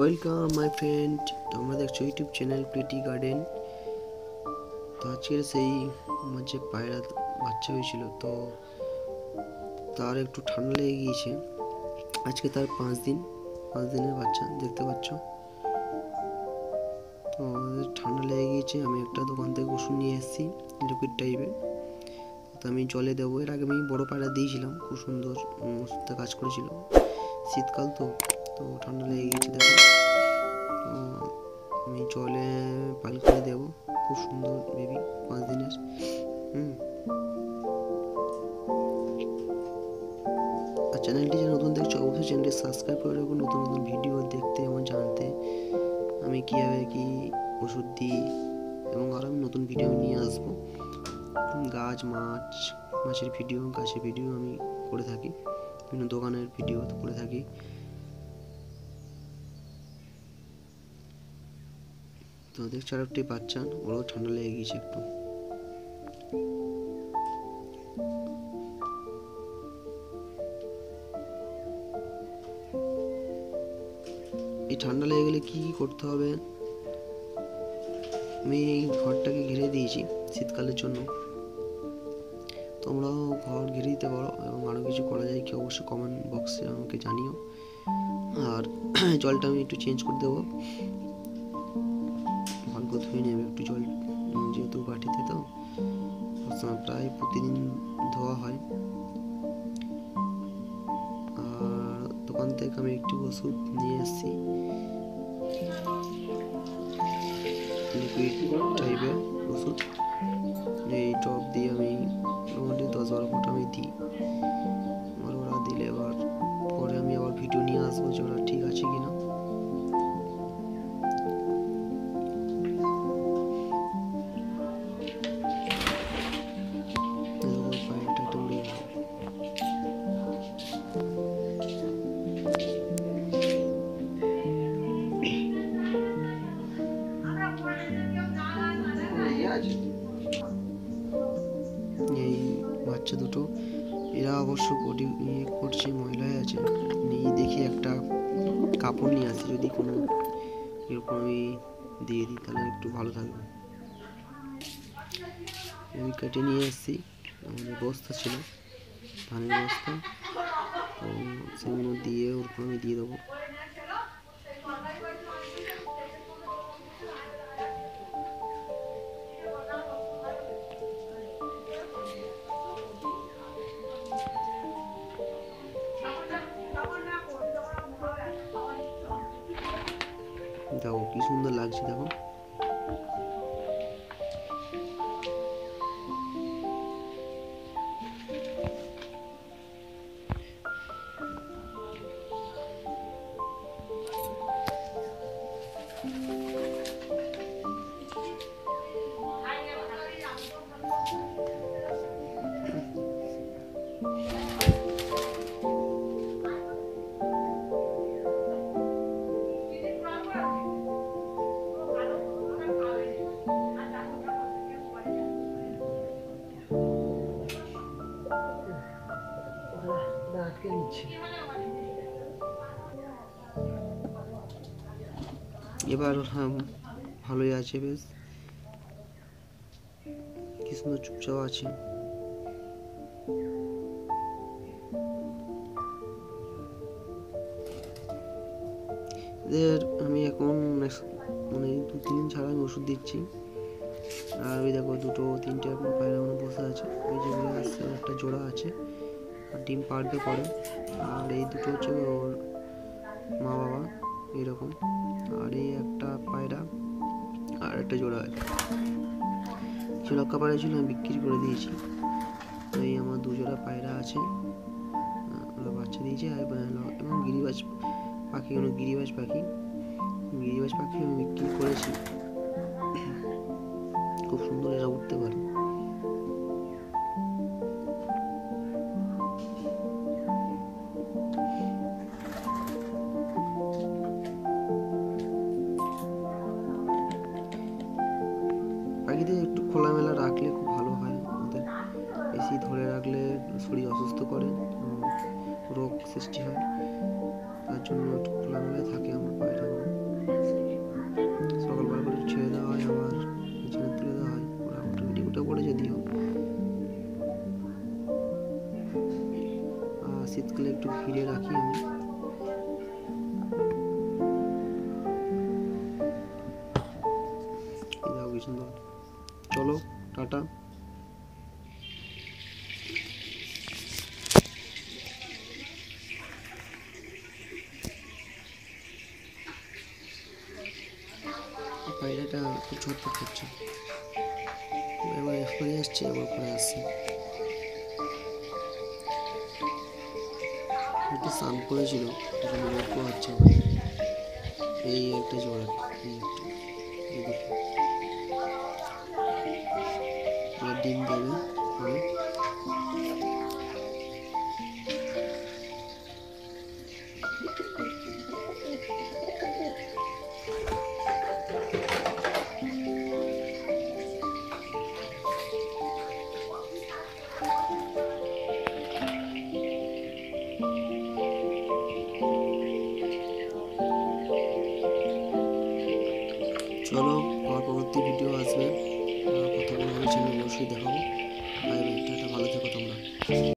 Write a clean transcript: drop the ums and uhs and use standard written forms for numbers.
Welcome my friend, তোমরা দেখছো YouTube channel pretty garden. তো আজকের সেই আমার যে পায়রা বাচ্চা হয়েছিল, তো তার একটু ঠান্ডা লেগে গিয়েছে। আজকে তার 5 দিনের বাচ্চা, দেখতে পাচ্ছ। তো ঠান্ডা লেগে গিয়েছে। আমি একটা দোকান থেকে ওষুধ নিয়ে এসেছি, লিকুইড টাইপের। তো আমি জলে দেবো। এর আগে আমি বড় পায়রা দিয়েছিলাম, খুব সুন্দর ওষুধটা কাজ করেছিল। শীতকাল তো ঠান্ডা লেগে গিয়েছে, দেখো। তো আমি জলে পাল করে দেবো। খুব সুন্দর বেবি, 5 দিনের। আর চ্যানেলটি যে নতুন দেখছো, অবশ্যই চ্যানেলটি সাবস্ক্রাইব করে রাখুন, নতুন নতুন ভিডিও দেখতে এবং জানতে। আমি কীভাবে কী ওষুধ দিই এবং আরও আমি নতুন ভিডিও নিয়ে আসবো। মাছের ভিডিও, গাছের ভিডিও আমি করে থাকি, বিভিন্ন দোকানের ভিডিও করে থাকি। তো দেখছো আর একটি বাচ্চা, ওরও ঠান্ডা লেগে গিয়েছে একটু। এই ঠান্ডা লেগে গেলে কি করতে হবে, আমি এই ঘরটাকে ঘিরে দিয়েছি শীতকালের জন্য। তোমরাও ঘর ঘিরে দিতে পারো এবং আরও কিছু করা যায় কি অবশ্যই কমেন্ট বক্সে আমাকে জানিও। আর জলটা আমি একটু চেঞ্জ করে দেবো, ভালো ধুয়ে নেবে একটু জল, যেহেতু বাটিতে তো প্রায় প্রতিদিন ধোয়া হয়। আর দোকান থেকে আমি একটু ওষুধ নিয়ে এসেছি, লিকুইড টাইপের ওষুধ। এই টপ দিয়ে আমি মোটামুটি 10-12 ফোঁটা আমি দিই। আর ওরা দিলে এবার পরে আমি আবার ভিডিও নিয়ে আসবো যে ওরা ঠিক আছে কিনা। এই বাচ্চা দুটো, এরা অবশ্য বডি করছে, ময়লা হয়ে আছে। নিয়ে দেখি একটা কাপড় নিয়ে আসি, যদি কোনো এরকম আমি দিয়ে দিই তাহলে একটু ভালো থাকবে। আমি কেটে নিয়ে এসেছি, আমাদের বস্তা ছিল, ধানের বস্তা, তো সেগুলো দিয়ে ওর উপর আমি দিয়ে দেবো। দেখো কি সুন্দর লাগছে, দেখো। এবার ভালোই আছে, বেশ কি সুন্দর চুপচাপ আছে। এদের আমি এখন মানে 2-3 দিন ছাড়া আমি ওষুধ দিচ্ছি। আর ওই দেখো 2-3টে এখন পায়রা বসে আছে, ওই যেগুলো আসছে একটা জোড়া আছে, আর ডিম পাড়বে পরে। আর এই দুটো হচ্ছে ওর মা বাবা এরকম। আর এই একটা পায়রা আর একটা জোড়া আছে, কিছু লক্কা পায়রা ছিল, আমি বিক্রি করে দিয়েছি। এই আমার 2 জোড়া পায়রা আছে, ওরা বাচ্চা দিয়েছে। এবং গিরিবাজ পাখি আমি বিক্রি করেছি। খুব সুন্দর এরা উঠতে পারে। পাখিদের একটু খোলামেলা রাখলে খুব ভালো হয়, ওদের বেশি ধরে রাখলে শরীর অসুস্থ করে, রোগ সৃষ্টি হয়। তার জন্য একটু খোলামেলায় থাকে আমার পায়রাগুলো। সকালবেলা করে ছেড়ে দেওয়া হয়, আবার পিছনে তুলে দেওয়া হয়। ওরা অটোমেটিক উঠে পড়ে যদিও। শীতকালে একটু ঘিরে রাখি আমি। দেখো কি সুন্দর। চলো টাটা। পায়রাটা খুব ছটফট করছে, এবার এখানে আসছে, আবার পরে আসছে। একটু স্নান করেছিল, লক্ষ্য হচ্ছে এই একটা জোড়া, এই একটা, এই দুটো ডিম দেবে পরে। চলো, আমার পরবর্তী ভিডিও আসবে, কতগুলো হয়েছে আমি অবশ্যই দেখাবো। বাই বাই, টাটা, ভালো থেকো তোমরা।